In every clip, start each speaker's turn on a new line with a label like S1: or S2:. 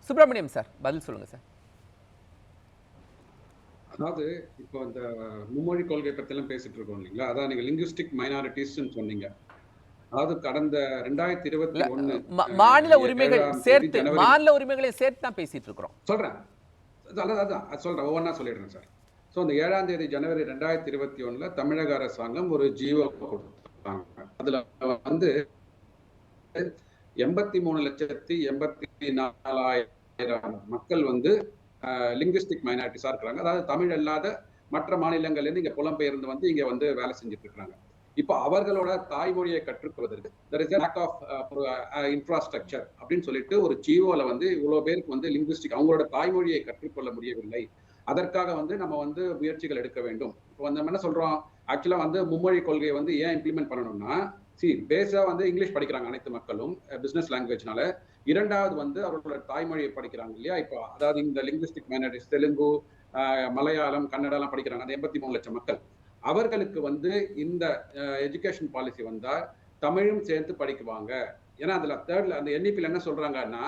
S1: Subramaniam sir பதில் சொல்லுங்க sir.
S2: அதாவது இப்போ இந்த மும்மொழி கொள்கை பற்றிலாம் பேசிட்டு இருக்கோம் இல்லைங்களா, அதான் நீங்க லிங்குஸ்டிக் மைனாரிட்டிஸ்ன்னு சொன்னீங்க. அதாவது கடந்த 2021
S1: மாநில உரிமைகள்
S2: 7ஆம் தேதி
S1: சேர்த்து
S2: ஜனவரி
S1: மாநில உரிமைகளை சேர்த்து தான் பேசிட்டு இருக்கிறோம்.
S2: சொல்றேன், அதான் சொல்றேன், ஒவ்வொன்றா சொல்லிடுறேன் சார். ஸோ இந்த 7ஆம் தேதி ஜனவரி 2021 தமிழக அரசாங்கம் ஒரு ஜியோ கொடுத்தாங்க. அதுல வந்து 83,84,000 மக்கள் வந்து லிங்குவிஸ்டிக் மைனாரிட்டிஸா இருக்கிறாங்க. அதாவது தமிழ் அல்லாத மற்ற மாநிலங்கள்ல இருந்து இங்க புலம்பெயர்ந்து வந்து இங்க வந்து வேலை செஞ்சுட்டு இருக்காங்க. இப்போ அவர்களோட தாய்மொழியை கற்றுக்கொள்வதற்கு there is a lack of infrastructure அப்படின்னு சொல்லிட்டு ஒரு ஜியோல வந்து இவ்வளவு பேருக்கு வந்து லிங்குவிஸ்டிக் அவங்களோட தாய்மொழியை கற்றுக்கொள்ள முடியவில்லை. அதற்காக வந்து நம்ம வந்து முயற்சிகள் எடுக்க வேண்டும். இப்போ வந்து நம்ம என்ன சொல்றோம், ஆக்சுவலா வந்து மும்மொழி கொள்கையை வந்து ஏன் இம்ப்ளிமெண்ட் பண்ணணும்னா, பேஸா வந்து இங்கிலீஷ் படிக்கிறாங்க அனைத்து மக்களும் பிசினஸ் லாங்குவேஜ்னால. இரண்டாவது வந்து அவர்களோட தாய்மொழியை படிக்கிறாங்க இல்லையா. இப்போ அதாவது இந்த லிங்குவிஸ்டிக் மைனாரிட்டிஸ் தெலுங்கு, மலையாளம், கன்னடம் படிக்கிறாங்க அந்த 83 லட்சம் மக்கள். அவர்களுக்கு வந்து இந்த எஜுகேஷன் பாலிசி வந்தா தமிழும் சேர்த்து படிக்குவாங்க. ஏன்னா அதுல தேர்ட்ல அந்த என்இபில என்ன சொல்றாங்கன்னா,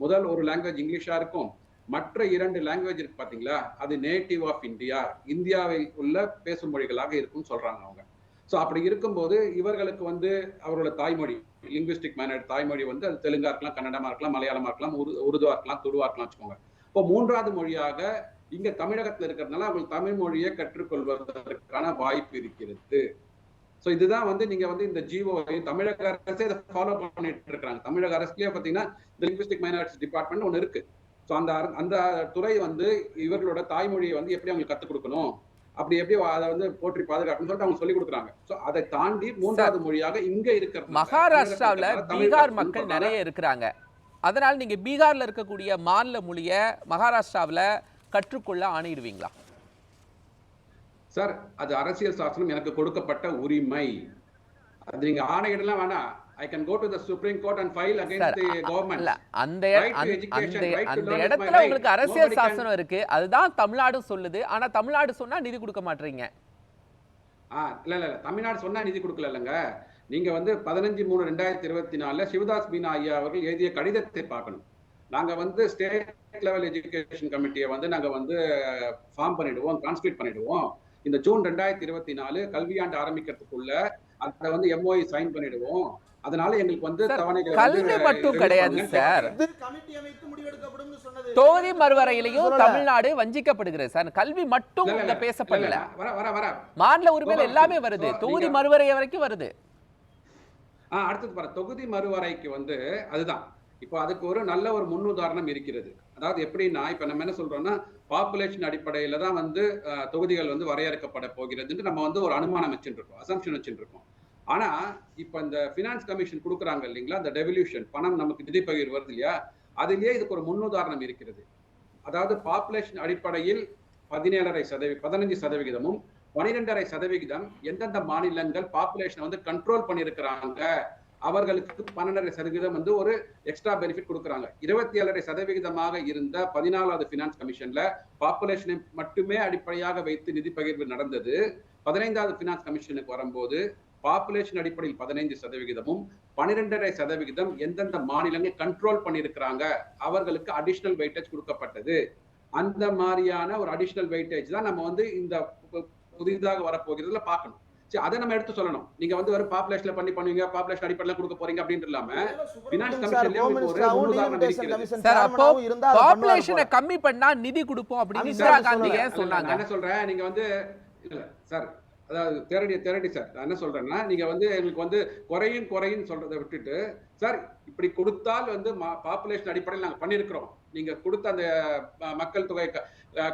S2: முதல் ஒரு லாங்குவேஜ் இங்கிலீஷா இருக்கும், மற்ற 2 லாங்குவேஜ் இருக்கு பாத்தீங்களா, அது நேட்டிவ் ஆஃப் இந்தியா, இந்தியாவை உள்ள பேசும் மொழிகளாக இருக்கும்னு சொல்றாங்க அவங்க. ஸோ அப்படி இருக்கும்போது இவர்களுக்கு வந்து அவரோட தாய்மொழி லிங்குவிஸ்டிக் மைனாரிட்டி தாய்மொழி வந்து அது தெலுங்கா இருக்கலாம், கன்னடமா இருக்கலாம், மலையாளமா இருக்கலாம், உருதுவா இருக்கலாம், துருவா இருக்கலாம் வச்சுக்கோங்க. இப்போ 3வது மொழியாக இங்க தமிழகத்துல இருக்கிறதுனால அவங்க தமிழ் மொழியை கற்றுக்கொள்வதற்கான வாய்ப்பு இருக்கிறது. ஸோ இதுதான் வந்து நீங்க வந்து இந்த ஜிஓவை தமிழக அரசே இதை ஃபாலோ பண்ணிட்டு இருக்காங்க. தமிழக அரசுலயே பாத்தீங்கன்னா இந்த லிங்குவிஸ்டிக் மைனாரிட்டிஸ் டிபார்ட்மெண்ட் ஒன்று இருக்கு. ஸோ அந்த துறை வந்து இவர்களோட தாய்மொழியை வந்து எப்படி அவங்களுக்கு கற்றுக் கொடுக்கணும், அப்படி எப்படி அதை வந்து போற்றி பாதுகாக்கணும்னு சொல்லிட்டு அவங்க சொல்லி கொடுக்குறாங்க. ஸோ அதை தாண்டி 3வது மொழியாக இங்க இருக்கிற
S1: மகாராஷ்டிராவில் பீகார் மக்கள் நிறைய இருக்கிறாங்க. அதனால நீங்க பீகார்ல இருக்கக்கூடிய மாநில மொழியை மகாராஷ்டிராவில் கற்றுக்கொள்ள ஆணையிடுவீங்களா?
S2: சார் அது அரசியல் சாசனம் எனக்கு கொடுக்கப்பட்ட உரிமை. அது நீங்க ஆணையிடலாம் வேணாம். I can go to the Supreme Court and file against the government.
S1: அந்த இடத்துல உங்களுக்கு அரசியல் சாசனம் இருக்கு, அதுதான் தமிழ்நாடு சொல்லுது. ஆனா தமிழ்நாடு சொன்னா நிதி கொடுக்க மாட்டீங்க.
S2: இல்ல தமிழ்நாடு சொன்னா நிதி கொடுக்கல இல்லங்க. நீங்க வந்து 15/3/2024 சிவதாஸ் மீனா ஐயா அவர்கள் எழுதிய கடிதத்தை பார்க்கணும். நாங்க வந்து ஸ்டேட் லெவல் எஜுகேஷன் கமிட்டியை வந்து நாங்க வந்து ஃபார்ம் பண்ணிடுவோம், கான்ஸ்டியூட் பண்ணிடுவோம். இந்த ஜூன் 2024 கல்வியாண்டு ஆரம்பிக்கிறதுக்குள்ள அதை வந்து எம்ஓஐ சைன் பண்ணிடுவோம். அதனால எங்களுக்கு வந்து
S1: கல்வி மட்டும் கிடையாது சார், தொகுதி மறுவரையிலையும் தமிழ்நாடு வஞ்சிக்கப்படுகிறது சார். கல்வி மட்டும் இங்க பேசப்படல, மாநில உரிமைகள் எல்லாமே வருது, தொகுதி மறுவரை வரைக்கும் வருது.
S2: அடுத்தது பாரு, தொகுதி மறுவரைக்கு வந்து அதுதான் இப்போ அதுக்கு ஒரு நல்ல ஒரு முன்னுதாரணம் இருக்கிறது. அதாவது எப்படின்னா, இப்ப நம்ம என்ன சொல்றோம்னா, பாப்புலேஷன் அடிப்படையில தான் வந்து தொகுதிகள் வந்து வரையறுக்கப்பட போகிறதுன்னு நம்ம வந்து ஒரு அனுமானம் வச்சுட்டு இருக்கோம், அசம்ஷன் வச்சுட்டு இருக்கோம். ஆனா இப்ப இந்த பினான்ஸ் கமிஷன் கொடுக்குறாங்க இல்லைங்களா, இந்த டெவல்யூஷன் பணம் நமக்கு நிதி பகிர்வு வருது இல்லையா, அதுலயே இதுக்கு ஒரு முன்னுதாரணம் இருக்கிறது. அதாவது பாப்புலேஷன் அடிப்படையில் 15% 12.5% எந்தெந்த மாநிலங்கள் பாப்புலேஷன் வந்து கண்ட்ரோல் பண்ணியிருக்கிறாங்க அவர்களுக்கு 12.5% வந்து ஒரு எக்ஸ்ட்ரா பெனிஃபிட் கொடுக்குறாங்க. 27% இருந்த 14வது பினான்ஸ் கமிஷன்ல பாப்புலேஷனை மட்டுமே அடிப்படையாக வைத்து நிதி பகிர்வு நடந்தது. 15வது பினான்ஸ் கமிஷனுக்கு வரும்போது பாப்புலேஷன் அடிப்படையில் 15%, 12.5% எந்தெந்த மாநிலங்கள் கண்ட்ரோல் பண்ணியிருக்கிறாங்க அவர்களுக்கு அடிஷனல் வெயிட்டேஜ் கொடுக்கப்பட்டது. அந்த மாதிரியான ஒரு அடிஷனல் வெயிட்டேஜ் தான் நம்ம வந்து இந்த புதிதாக வரப்போகிறதுல பார்க்கணும். அதை நம்ம எடுத்து சொல்லணும். நீங்க வந்து ஒரு பாப்புலேஷன்ல பண்ணுவீங்க, பாப்புலேஷன் அடிப்படையில கொடுக்க போறீங்க அப்படின்னு இல்லாம பினான்ஸ் கமிஷன்ல
S1: பாப்புலேஷனை கம்மி பண்ணா நிதி கொடுப்போம் அப்படின்னு இந்திரா காந்தி சொன்னாங்க.
S2: என்ன சொல்றேன், நீங்க வந்து இல்ல சார், அதாவது தேரடி சார், நான் என்ன சொல்றேன்னா, நீங்க வந்து எங்களுக்கு வந்து குறையும் சொல்றதை விட்டுட்டு, சார் இப்படி கொடுத்தால் வந்து பாப்புலேஷன் அடிப்படையில் நாங்க பண்ணிருக்கிறோம், நீங்க கொடுத்த அந்த மக்கள் தொகை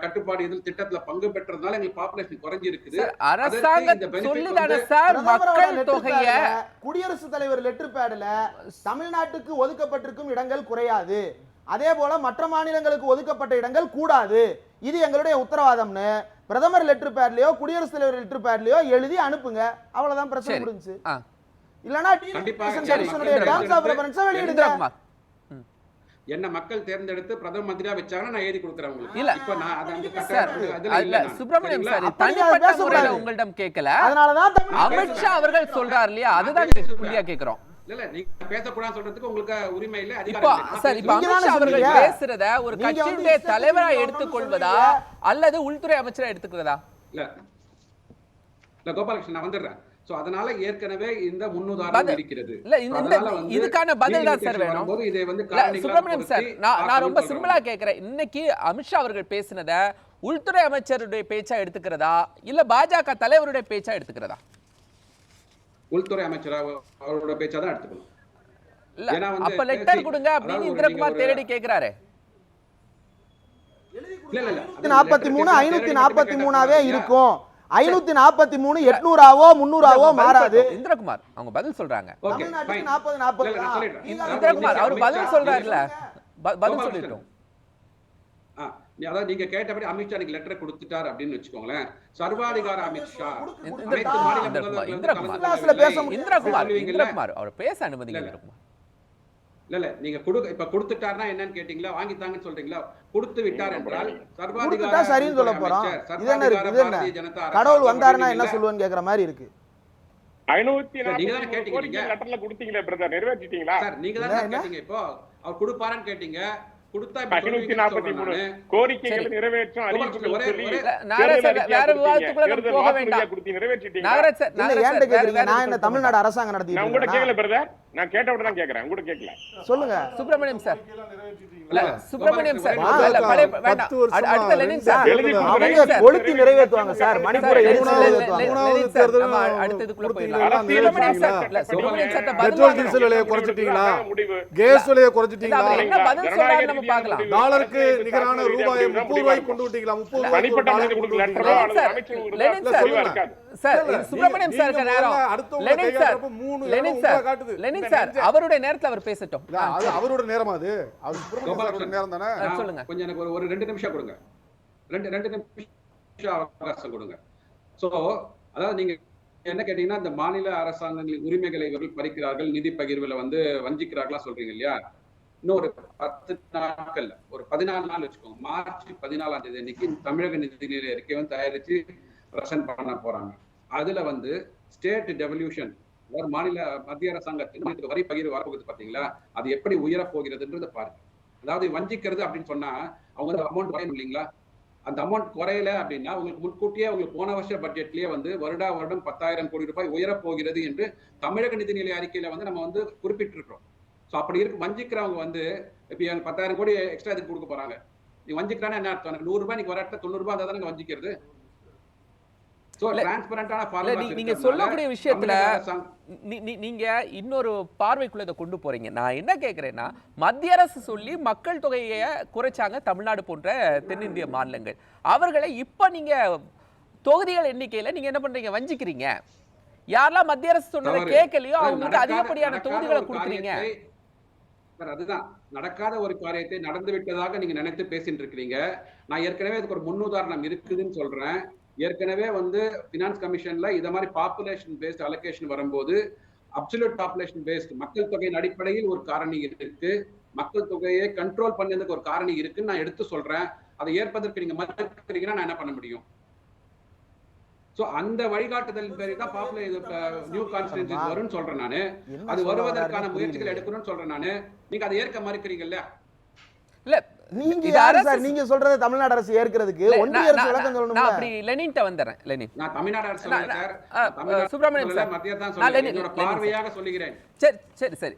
S2: கட்டுப்பாடு இதில் திட்டத்துல பங்கு பெற்றதுனால எங்களுக்கு பாப்புலேஷன் குறைஞ்சி இருக்குது.
S3: குடியரசுத் தலைவர் லெட்டர் பேட்ல தமிழ்நாட்டுக்கு ஒதுக்கப்பட்டிருக்கும் இடங்கள் குறையாது, அதே போல மற்ற மாநிலங்களுக்கு ஒதுக்கப்பட்ட இடங்கள் கூடாது, இது எங்களுடைய உத்தரவாதம்னு பிரதமர் லெட்டர் பேட்லயோ குடியரசுத் தலைவர் லெட்டர் பேட்லயோ எழுதி அனுப்புங்க. அவ்வளவுதான் பிரச்சனை முடிஞ்சு. இல்லனா
S2: என்ன மக்கள் தேர்ந்தெடுத்து பிரதம மந்திரியா வச்சாங்கன்னா நான் எழுதி கொடுக்குறேன் உங்களுக்கு.
S1: இல்ல
S2: இப்ப நான்
S1: சுப்பிரமணியம் சார் தனிப்பட்ட முறையில உங்களிடம் கேட்கல,
S3: அதனாலதான்
S1: அமித்ஷா அவர்கள் சொல்றாரு இல்லையா, அதுதான் புள்ளியா கேக்குறோம்.
S2: இல்ல நீங்க பேசக்கூடாது சொல்றதுக்கு உங்களுக்கு உரிமை இல்ல,
S1: இப்போ
S2: அதிகாரம் இல்ல.
S1: சார் இப்ப
S3: நீங்க
S1: அமித்ஷா
S3: தானே
S1: அவர்கள்
S3: சொல்றீங்க.
S1: பேசுறத ஒரு
S3: நீங்க வந்து
S1: கட்சியுடைய
S3: இஷ்டத்துக்கு
S1: தலைவரா
S3: நீங்க
S1: எடுத்துக்கொள்வதா
S3: சொல்றீங்க.
S1: அல்லது உள்துறை அமைச்சரா எடுத்துக்கிறதா?
S2: இல்ல கோபாலகிருஷ்ணன் நான் வந்துடுறேன். சோ அதனால ஏற்கனவே இந்த முன்னுதாரணம் இருக்கிறது.
S1: இல்ல
S2: So, அதனால வந்து
S1: இதுக்கான பதில் தான் சார்
S2: delimitation
S1: வேணும்.
S2: வரும்போது இதை வந்து
S1: இல்ல
S2: காரணிகளா
S1: சுப்பிரமணியம் சார்,
S2: பொருத்தி
S1: நான்
S2: பார்க்கணும்னு
S1: ரொம்ப
S2: சொல்றேன்.
S1: சிம்பிளா கேக்குறேன். இன்னைக்கு அமித்ஷா அவர்கள் பேசினத உள்துறை அமைச்சருடைய பேச்சா எடுத்துக்கிறதா இல்ல பாஜக தலைவருடைய பேச்சா எடுத்துக்கிறதா?
S2: உள்துறை அமைச்சர் அவரோட பேச்சாதான் எடுத்துக்கணும்.
S1: இல்ல
S2: ஏன்னா வந்து
S1: அப்ப லெட்டர் கொடுங்க
S2: அதாவது
S1: அப்படின்னு
S2: ஒரு
S1: இந்திரகுமார்
S2: நீங்க ஒரு-
S1: தேரடி கேக்குறாரு.
S2: இல்ல
S3: 543 543ஆவே இருக்கும். 543 800ஆவோ 300ஆவோ மாறாது.
S1: இந்திரகுமார் அவங்க பதில் சொல்றாங்க.
S2: ஓகே
S3: தமிழ்நாட்டுக்கு
S2: ஃபைன்.
S3: 40 40
S2: இல்ல, நான் சொல்லிடுறேன்.
S1: இந்திரகுமார் அவர் பதில் சொல்றாருல, பதில்
S2: கோபாலகிருஷ்ணன்.
S1: சொல்லிட்டோம்.
S2: அதாவது நீங்க கேட்டபடி அமித்ஷா நீங்க லெட்டர் கொடுத்துட்டார் அப்படின்னு வச்சுக்கோங்களேன். சர்வாதிகார அமித்ஷா
S1: இந்திரகுமார் இந்திரகுமார் அவர் பேச அனுமதிங்க. இந்திரகுமார்
S2: இல்ல நீங்க இப்ப கொடுத்துட்டார்னா என்னன்னு கேட்டீங்களா, வாங்கிட்டாங்கன்னு சொல்றீங்களா? கொடுத்து விட்டார் என்றால்
S3: கொடுத்துட்டா சரின்னு சொல்ல போறோம். இது என்ன இருக்கு? இது என்ன? கடவுள் வந்தாருன்னா என்ன சொல்லுவேன்னு கேக்குற மாதிரி இருக்கு.
S4: 540 கோடி லெட்டர்ல கொடுத்தீங்களே பிரதர், நிறைவேற்றிட்டீங்களா?
S2: சார் நீங்க தான் கேட்டீங்க. இப்போ அவர் கொடுப்பாரான்னு கேட்டீங்க. கொடுத்தா
S4: 543 கோரிக்கைகளை நிறைவேற்றும் அறிவிப்புகள் சொல்லி
S1: வேற விவாதத்துக்குள்ள போக வேண்டாம்.
S4: நிறைவேற்றிட்டீங்க.
S1: நாகராஜ் சார்,
S3: இல்ல ஏன்ட்ட கேக்குறீங்க? நான் என்ன தமிழ்நாடு அரசாங்கம் நடத்திட்டு
S4: நான் உங்ககிட்ட
S3: இருக்கேனா?
S4: கேக்கல பிரதர், நான் கேட்டவட தான் கேக்குறேன், உங்ககிட்ட கேக்கல.
S3: சொல்லுங்க
S1: சுப்பிரமணியம் சார். இல்ல சுப்பிரமணியம் சார், இல்ல பழைய வேண்டாம். அடுத்த லெனின் சார்,
S3: அவங்க கொளுத்தி நிறைவேற்றுவாங்க சார். மணிப்பூரை எரிச்சு நிறைவேற்றுவாங்க.
S1: லெனின் சார் நம்ம அடுத்ததுக்குள்ள போயிடலாம். சுப்பிரமணியம் சார், இல்ல சுப்பிரமணியம் சார்
S5: பெட்ரோல் டீசல் விலையை குறைச்சிட்டீங்களா? கேஸ் விலையை குறைச்சிட்டீங்களா?
S1: என்ன பதில் சொல்றாரு நம்ம பார்க்கலாம்.
S5: டாலருக்கு நிகரான ரூபாயை 30 ரூபாய்க்கு கொண்டு விட்டீங்களா? 30 ரூபாய்க்கு ஒரு டாலர் கொண்டு விட்டீங்களா?
S1: Lenin sir, sir Subramaniam sir நேரம். Lenin sir, Lenin sir, Lenin sir அவருடைய நேரத்துல அவர் பேசட்டும்.
S5: அது அவரோட நேரமா? அது சுப்பிரமணியம் சாரோட நேரம் தானே.
S1: சொல்லுங்க.
S2: கொஞ்சம் எனக்கு ஒரு 2 நிமிஷம் கொடுங்க. 2 நிமிஷம் அவகாசம் கொடுங்க. சோ அதாவது நீங்க என்ன கேட்டீங்கன்னா, இந்த மாநில அரசாங்கங்களின் உரிமைகளை இவர்கள் பறிக்கிறார்கள், நிதி பகிர்வுல வந்து வஞ்சிக்கிறார்களா சொல்றீங்க இல்லையா? இன்னும் ஒரு 10 நாட்கள்ல ஒரு 14 நாள் வச்சுக்கோங்க. மார்ச் 14ஆம் தேதி அன்னைக்கு தமிழக நிதிநிலை அறிக்கை வந்து தயாரிச்சு பிரசன்ட் பண்ண போறாங்க. அதுல வந்து ஸ்டேட் டெவல்யூஷன், மாநில மத்திய அரசாங்கத்தின் வரி பகிர்வு வரப்போகுது பாத்தீங்களா, அது எப்படி உயரப் போகிறதுன்றத பாருங்க. அதாவது வஞ்சிக்கிறது அப்படின்னு சொன்னா அவங்க வந்து அமௌண்ட் குறையணும் இல்லைங்களா? அந்த அமௌண்ட் குறையல அப்படின்னா உங்களுக்கு முன்கூட்டியே உங்களுக்கு போன வருஷ பட்ஜெட்லயே வந்து வருடம் 10,000 கோடி ரூபாய் உயரப் போகிறது என்று தமிழக நிதிநிலை அறிக்கையில வந்து நம்ம வந்து குறிப்பிட்டிருக்கிறோம். சோ அப்படி இருக்கு. வஞ்சிக்கிறவங்க வந்து இப்ப 10,000 கோடி எக்ஸ்ட்ரா இதுக்கு கொடுக்க போறாங்க. நீ வஞ்சிக்கிறானா என்ன அர்த்தம்? 100 ரூபாய் நீங்க வர இடத்துல 90 ரூபாய் தானே வஞ்சிக்கிறது.
S1: நீங்க சொல்லக்கூடிய விஷயத்துல நீங்க இன்னொரு பார்வைக்குள்ள இதை கொண்டு போறீங்க. நான் என்ன கேட்கிறேன்னா, மத்திய அரசு சொல்லி மக்கள் தொகையை குறைச்சாங்க தமிழ்நாடு போன்ற தென்னிந்திய மாநிலங்கள். அவர்களை இப்ப நீங்க தொகுதிகள் எண்ணிக்கையில நீங்க என்ன பண்றீங்க? வஞ்சிக்கிறீங்க. யாரெல்லாம் மத்திய அரசு சொன்னதை கேட்கலையோ அவங்களுக்கு அதிகப்படியான தொகுதிகளை கொடுக்குறீங்க.
S2: அதுதான் நடக்காத ஒரு காரியத்தை நடந்து விட்டதாக நீங்க நினைத்து பேசிட்டு இருக்கிறீங்க. நான் ஏற்கனவே இதுக்கு ஒரு முன்னுதாரணம் இருக்குதுன்னு சொல்றேன். ஏற்கனவே வந்து பினான்ஸ் கமிஷன்ல இத மாதிரி பாப்புலேஷன் பேஸ்ட் அலோகேஷன் வரும்போது அப்சல்யூட் பாப்புலேஷன் பேஸ்ட் மக்கள் தொகையின் அடிப்படையில் ஒரு காரணி இருக்கு, மக்கள் தொகையை கண்ட்ரோல் பண்ணதுக்கு ஒரு காரணி இருக்குன்னு நான் எடுத்து சொல்றேன். அதை ஏற்பதற்கு நீங்க மறுக்கிறீங்கன்னா நான் என்ன பண்ண முடியும்? சோ அந்த வழிகாட்டுதல் பேரில் தான் நியூ கான்ஸ்டிடியூன்சிஸ் வரும்னு சொல்றேன் நானு. அது வருவதற்கான முயற்சிகள் எடுக்கணும்னு சொல்றேன் நானு. நீங்க அதை ஏற்க மறுக்கிறீங்கல்ல?
S1: இல்ல
S3: நீங்க யாரு சார் நீங்க சொல்றது தமிழ்நாடு அரசு ஏற்கிறதுக்கு? ஒன்றிய அரசு விளக்கம் சொல்லணும்.
S1: நான் அப்படி லெனின்ட்ட வந்தறேன். லெனின்
S2: நான் தமிழ்நாடு அரசு சொல்றேன் சார்.
S1: சுப்பிரமணியம் சார்,
S2: மத்திய தான் சொல்றேன். என்னோட பார்வையாக சொல்லுகிறேன்.
S1: சரி